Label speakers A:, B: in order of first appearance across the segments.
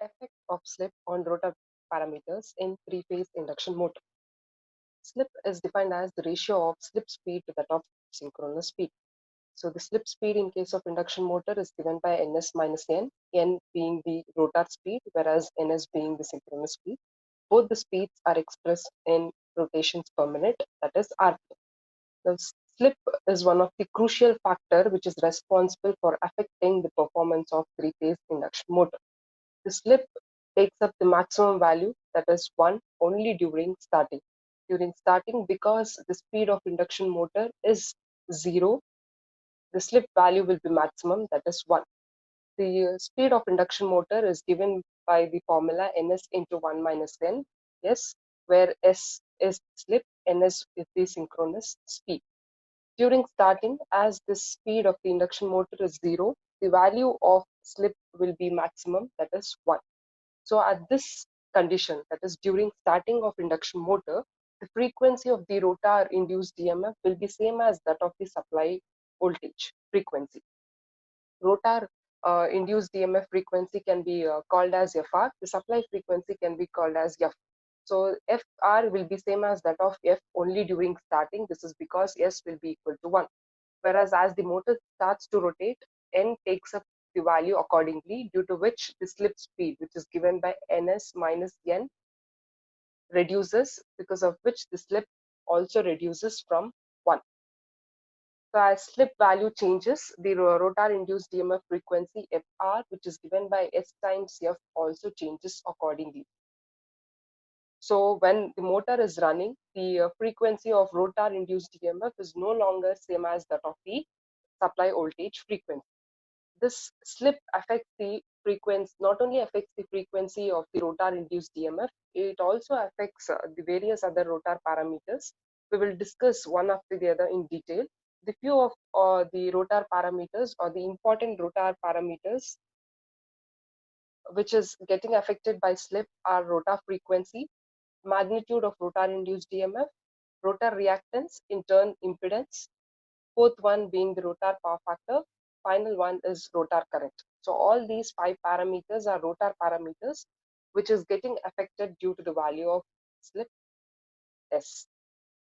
A: Effect of slip on rotor parameters in three-phase induction motor. Slip is defined as the ratio of slip speed to that of synchronous speed. So the slip speed in case of induction motor is given by ns minus n being the rotor speed, whereas ns being the synchronous speed. Both the speeds are expressed in rotations per minute, that is rpm. The slip is one of the crucial factor which is responsible for affecting the performance of three-phase induction motor. The slip takes up the maximum value, that is 1, only during starting. During starting, because the speed of induction motor is 0, the slip value will be maximum, that is 1. The speed of induction motor is given by the formula ns into 1 minus n, yes, where s is slip, ns is the synchronous speed. During starting, as the speed of the induction motor is 0, the value of slip will be maximum, that is 1. So at this condition, that is during starting of induction motor, the frequency of the rotor induced EMF will be same as that of the supply voltage frequency. Rotor induced EMF frequency can be called as FR. The supply frequency can be called as F. So FR will be same as that of F only during starting. This is because S will be equal to 1. Whereas as the motor starts to rotate, N takes up the value accordingly, due to which the slip speed, which is given by ns minus n, reduces, because of which the slip also reduces from 1. So as slip value changes, the rotor induced EMF frequency Fr, which is given by S times F, also changes accordingly. So when the motor is running, the frequency of rotor induced EMF is no longer same as that of the supply voltage frequency. This slip affects the frequency, not only affects the frequency of the rotor induced EMF, it also affects the various other rotor parameters. We will discuss one after the other in detail. The few of the rotor parameters, or the important rotor parameters which is getting affected by slip, are rotor frequency, magnitude of rotor induced EMF, rotor reactance, in turn impedance, fourth one being the rotor power factor, final one is rotor current. So all these 5 parameters are rotor parameters which is getting affected due to the value of slip S.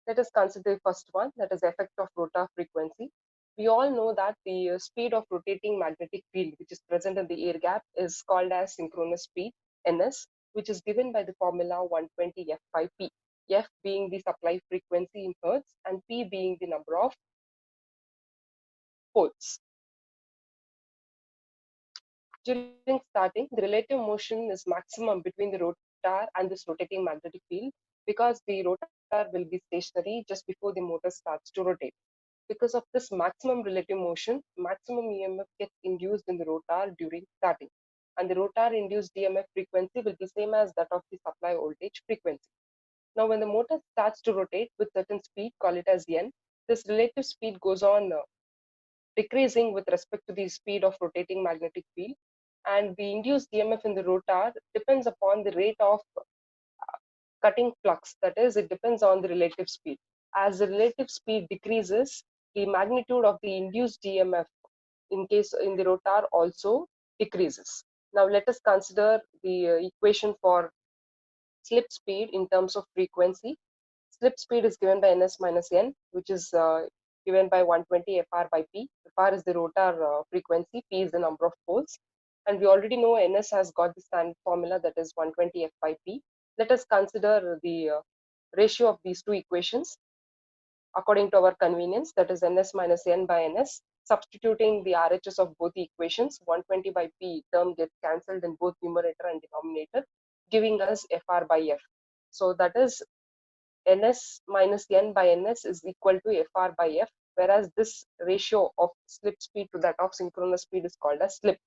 A: Let us consider the first one, that is effect of rotor frequency. We all know that the speed of rotating magnetic field which is present in the air gap is called as synchronous speed, ns, which is given by the formula 120 f by p. F being the supply frequency in hertz and p being the number of poles. During starting, the relative motion is maximum between the rotor and this rotating magnetic field, because the rotor will be stationary just before the motor starts to rotate. Because of this maximum relative motion, maximum EMF gets induced in the rotor during starting. And the rotor induced EMF frequency will be same as that of the supply voltage frequency. Now, when the motor starts to rotate with certain speed, call it as n, this relative speed goes on decreasing with respect to the speed of rotating magnetic field, and the induced EMF in the rotor depends upon the rate of cutting flux, that is, it depends on the relative speed. As the relative speed decreases, the magnitude of the induced EMF in case in the rotor also decreases. Now let us consider the equation for slip speed in terms of frequency. Slip speed is given by ns minus n, which is given by 120 fr by p. Fr is the rotor frequency, p is the number of poles. And we already know ns has got the standard formula, that is 120 f by p. Let us consider the ratio of these two equations according to our convenience, that is ns minus n by ns. Substituting the RHS of both the equations, 120 by p term gets cancelled in both numerator and denominator, giving us fr by f. So that is ns minus n by ns is equal to fr by f, whereas this ratio of slip speed to that of synchronous speed is called as slip.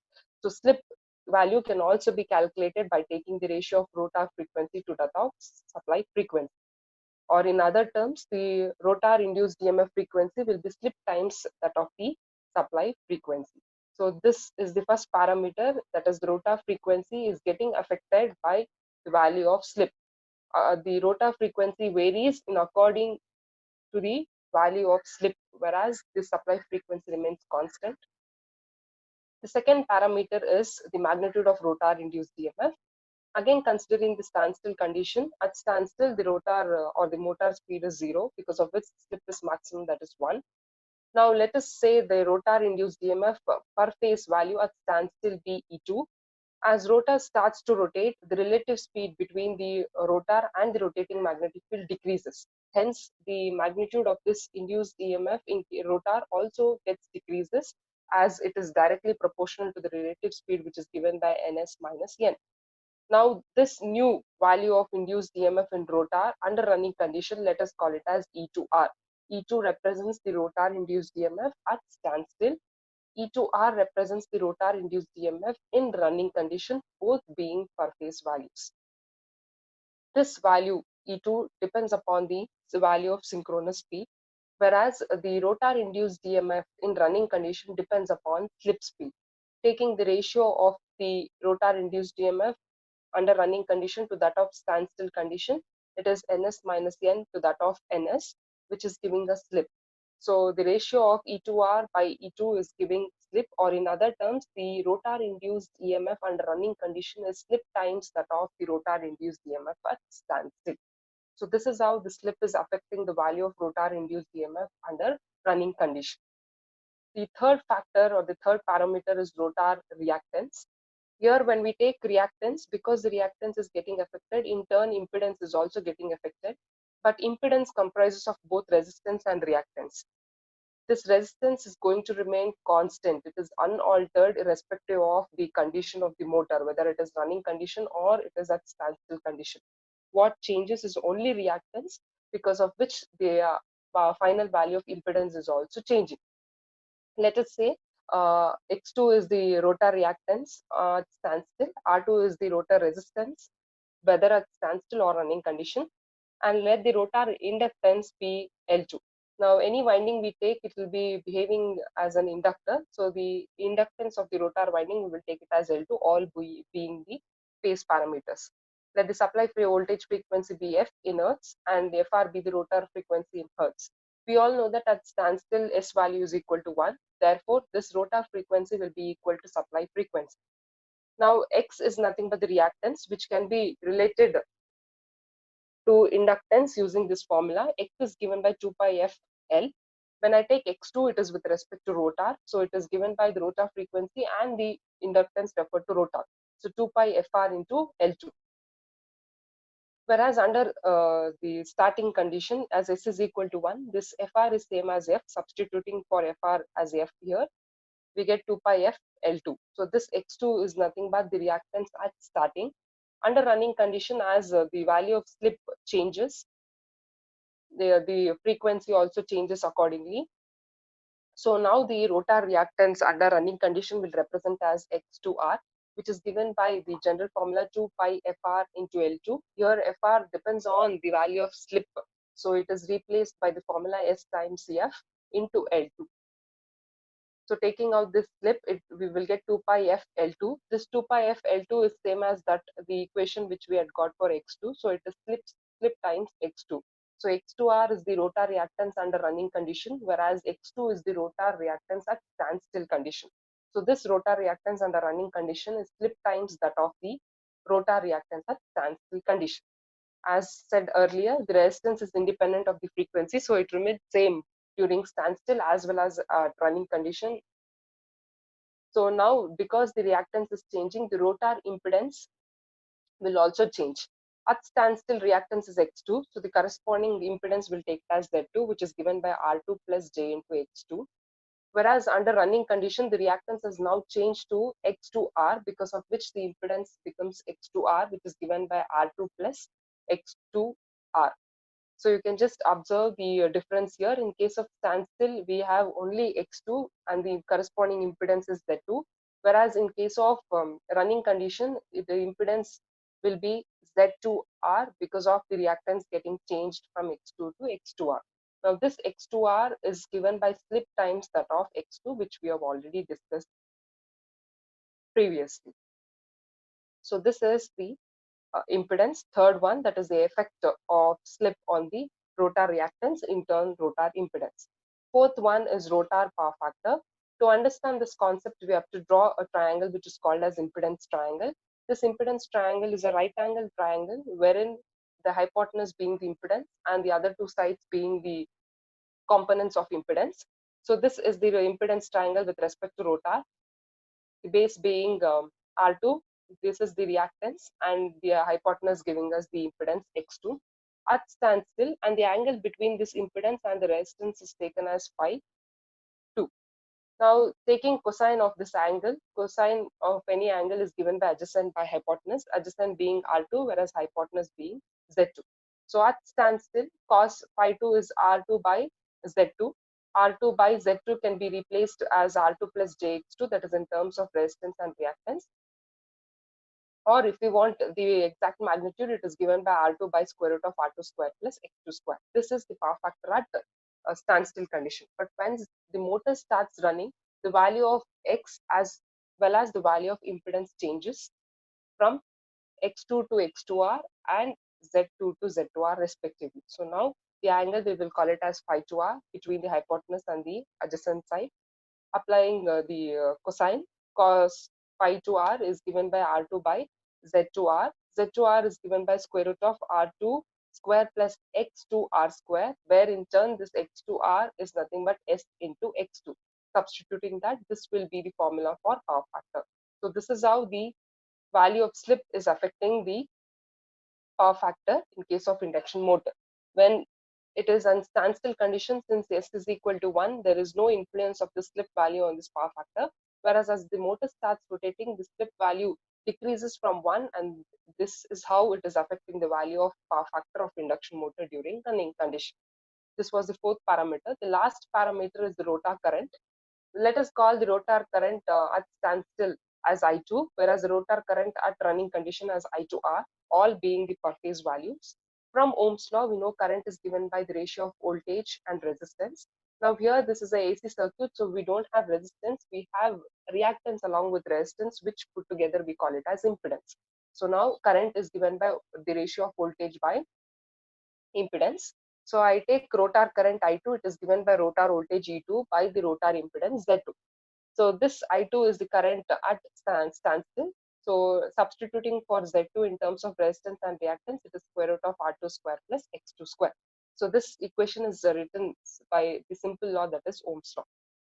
A: So slip value can also be calculated by taking the ratio of rotor frequency to that of supply frequency. Or in other terms, the rotor induced EMF frequency will be slip times that of the supply frequency. So this is the first parameter, that is the rotor frequency is getting affected by the value of slip. The rotor frequency varies in according to the value of slip, whereas the supply frequency remains constant. The second parameter is the magnitude of rotor induced EMF. Again, considering the standstill condition, at standstill, the rotor or the motor speed is 0, because of which slip is maximum, that is 1. Now, let us say the rotor induced EMF per phase value at standstill be E2. As rotor starts to rotate, the relative speed between the rotor and the rotating magnetic field decreases. Hence, the magnitude of this induced EMF in rotor also gets decreases, as it is directly proportional to the relative speed, which is given by ns minus n. Now, this new value of induced EMF in rotor under running condition, let us call it as E2R. E2 represents the rotor induced EMF at standstill. E2R represents the rotor induced EMF in running condition, both being per phase values. This value E2 depends upon the value of synchronous speed, whereas the rotor induced EMF in running condition depends upon slip speed. Taking the ratio of the rotor induced EMF under running condition to that of standstill condition, it is ns minus n to that of ns, which is giving a slip. So the ratio of E2R by E2 is giving slip, or in other terms, the rotor induced EMF under running condition is slip times that of the rotor induced EMF at standstill. So this is how the slip is affecting the value of rotor induced EMF under running condition. The third factor or the third parameter is rotor reactance. Here, when we take reactance, because the reactance is getting affected, in turn, impedance is also getting affected. But impedance comprises of both resistance and reactance. This resistance is going to remain constant. It is unaltered irrespective of the condition of the motor, whether it is running condition or it is at standstill condition. What changes is only reactance, because of which the final value of impedance is also changing. Let us say X2 is the rotor reactance at standstill, R2 is the rotor resistance, whether at standstill or running condition, and let the rotor inductance be L2. Now, any winding we take, it will be behaving as an inductor. So the inductance of the rotor winding, we will take it as L2, all being the phase parameters. Let the supply free voltage frequency be F in hertz and Fr be the rotor frequency in hertz. We all know that at standstill S value is equal to 1. Therefore, this rotor frequency will be equal to supply frequency. Now, X is nothing but the reactance, which can be related to inductance using this formula. X is given by 2 pi f L. When I take X2, it is with respect to rotor. So it is given by the rotor frequency and the inductance referred to rotor. So 2 pi Fr into L2. Whereas under the starting condition, as S is equal to 1, this Fr is same as F, substituting for Fr as F here, we get 2 pi F L2. So this X2 is nothing but the reactance at starting. Under running condition, as the value of slip changes, the frequency also changes accordingly. So now the rotor reactance under running condition will represent as X2R, which is given by the general formula 2 pi Fr into L2. Here Fr depends on the value of slip. So it is replaced by the formula S times F into L2. So taking out this slip, we will get 2 pi f L2. This 2 pi f L2 is same as that the equation which we had got for X2. So it is slip times X2. So X2R is the rotor reactance under running condition, whereas X2 is the rotor reactance at standstill condition. So this rotor reactance under running condition is slip times that of the rotor reactance at standstill condition. As said earlier, the resistance is independent of the frequency, so it remains same during standstill as well as running condition. So now, because the reactance is changing, the rotor impedance will also change. At standstill, reactance is X2, so the corresponding impedance will take as Z2, which is given by R2 plus J into X2. Whereas under running condition, the reactance has now changed to X2R, because of which the impedance becomes X2R, which is given by R2 plus X2R. So you can just observe the difference here. In case of standstill, we have only X2 and the corresponding impedance is Z2. Whereas in case of running condition, the impedance will be Z2R because of the reactance getting changed from X2 to X2R. Now this X2R is given by slip times that of X2, which we have already discussed previously. So this is the impedance. Third one, that is the effect of slip on the rotor reactance, in turn rotor impedance. Fourth one is rotor power factor. To understand this concept, we have to draw a triangle which is called as impedance triangle. This impedance triangle is a right angle triangle wherein the hypotenuse being the impedance and the other two sides being the components of impedance. So this is the impedance triangle with respect to rotor, the base being R2, this is the reactance, and the hypotenuse giving us the impedance X2 at standstill, and the angle between this impedance and the resistance is taken as phi 2. Now, taking cosine of this angle, cosine of any angle is given by adjacent by hypotenuse, adjacent being R2, whereas hypotenuse being Z2. So at standstill, cos phi 2 is R2 by Z2. R2 by Z2 can be replaced as R2 plus JX2, that is in terms of resistance and reactance. Or if we want the exact magnitude, it is given by R2 by square root of R2 square plus X2 square. This is the power factor at standstill condition. But when the motor starts running, the value of X as well as the value of impedance changes from X2 to X2R and Z2 to Z2R respectively. So now the angle, we will call it as phi 2R between the hypotenuse and the adjacent side. Applying the cosine, cos phi 2R is given by R2 by Z2R. Z2R is given by square root of R2 square plus X2R square, where in turn this X2R is nothing but S into X2. Substituting that, this will be the formula for power factor. So this is how the value of slip is affecting the power factor in case of induction motor. When it is on standstill condition, since S is equal to 1, there is no influence of the slip value on this power factor. Whereas as the motor starts rotating, the slip value decreases from 1, and this is how it is affecting the value of power factor of induction motor during running condition. This was the fourth parameter. The last parameter is the rotor current. Let us call the rotor current at standstill as I2, whereas the rotor current at running condition as I2R, all being the per phase values. From Ohm's law, we know current is given by the ratio of voltage and resistance. Now here, this is a AC circuit, so we don't have resistance. We have reactance along with resistance, which put together we call it as impedance. So now current is given by the ratio of voltage by impedance. So I take rotor current I2, it is given by rotor voltage E2 by the rotor impedance Z2. So this I2 is the current at standstill. So substituting for Z2 in terms of resistance and reactance, it is square root of R2 square plus X2 square. So this equation is written by the simple law, that is Ohm's law.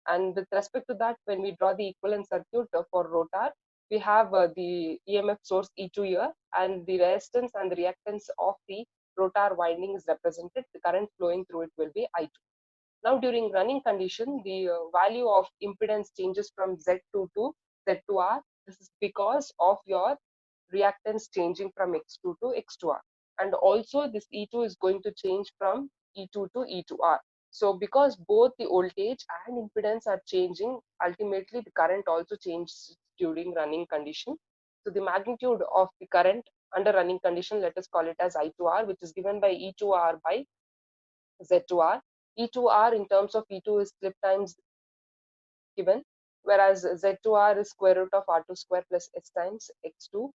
A: And with respect to that, when we draw the equivalent circuit for rotor, we have the EMF source E2 here, and the resistance and the reactance of the rotor winding is represented. The current flowing through it will be I2. Now during running condition, the value of impedance changes from Z2 to Z2R. This is because of your reactance changing from X2 to X2R. And also this E2 is going to change from E2 to E2R. So because both the voltage and impedance are changing, ultimately the current also changes during running condition. So the magnitude of the current under running condition, let us call it as I2R, which is given by E2R by Z2R. E2R in terms of E2 is slip times given, whereas Z2R is square root of R2 square plus S times X2,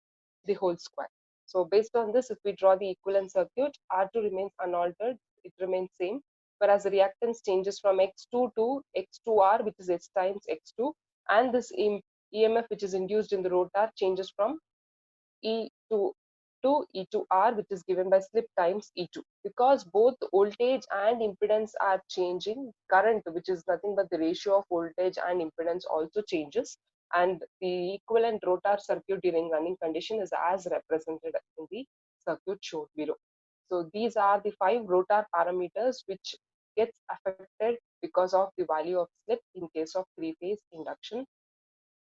A: the whole square. So based on this, if we draw the equivalent circuit, R2 remains unaltered, it remains same, whereas the reactance changes from X2 to X2R, which is S times X2, and this EMF which is induced in the rotor changes from E2 to E2R, which is given by slip times E2. Because both voltage and impedance are changing, current, which is nothing but the ratio of voltage and impedance, also changes. And the equivalent rotor circuit during running condition is as represented in the circuit shown below. So these are the 5 rotor parameters which gets affected because of the value of slip in case of three-phase induction